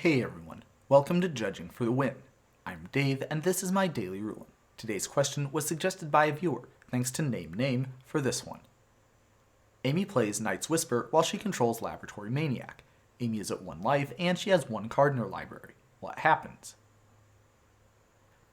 Hey everyone, welcome to Judging for the Win. I'm Dave and this is my daily ruling. Today's question was suggested by a viewer, thanks to Name for this one. Amy plays Knight's Whisper while she controls Laboratory Maniac. Amy is at 1 life and she has 1 card in her library. What happens?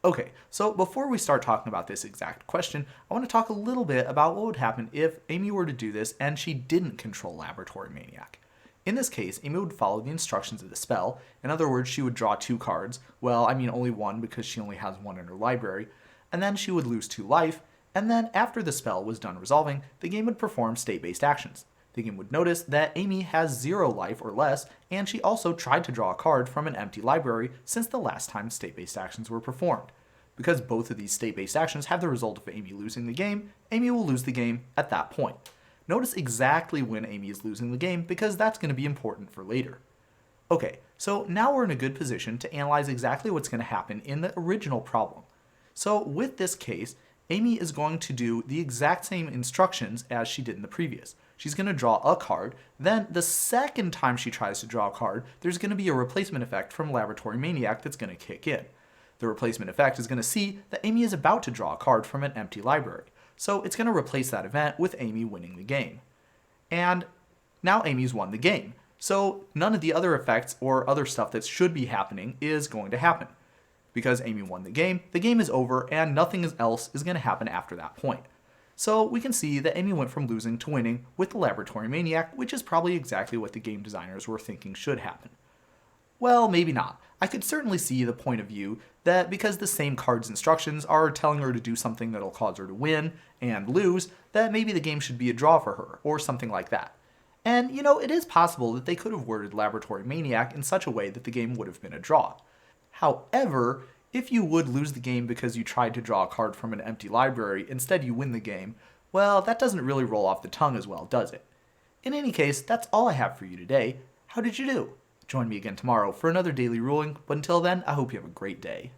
Okay, so before we start talking about this exact question, I want to talk a little bit about what would happen if Amy were to do this and she didn't control Laboratory Maniac. In this case, Amy would follow the instructions of the spell. In other words, she would draw 2 cards. Well, I mean only 1 because she only has 1 in her library. And then she would lose 2 life. And then after the spell was done resolving, the game would perform state-based actions. The game would notice that Amy has 0 life or less, and she also tried to draw a card from an empty library since the last time state-based actions were performed. Because both of these state-based actions have the result of Amy losing the game, Amy will lose the game at that point. Notice exactly when Amy is losing the game because that's going to be important for later. Okay, so now we're in a good position to analyze exactly what's going to happen in the original problem. So with this case, Amy is going to do the exact same instructions as she did in the previous. She's going to draw a card, then the second time she tries to draw a card, there's going to be a replacement effect from Laboratory Maniac that's going to kick in. The replacement effect is going to see that Amy is about to draw a card from an empty library. So it's going to replace that event with Amy winning the game. And now Amy's won the game. So none of the other effects or other stuff that should be happening is going to happen. Because Amy won the game is over and nothing else is going to happen after that point. So we can see that Amy went from losing to winning with the Laboratory Maniac, which is probably exactly what the game designers were thinking should happen. Well, maybe not. I could certainly see the point of view that because the same card's instructions are telling her to do something that'll cause her to win and lose, that maybe the game should be a draw for her, or something like that. And, it is possible that they could have worded Laboratory Maniac in such a way that the game would have been a draw. However, if you would lose the game because you tried to draw a card from an empty library, instead you win the game, well, that doesn't really roll off the tongue as well, does it? In any case, that's all I have for you today. How did you do? Join me again tomorrow for another daily ruling, but until then, I hope you have a great day.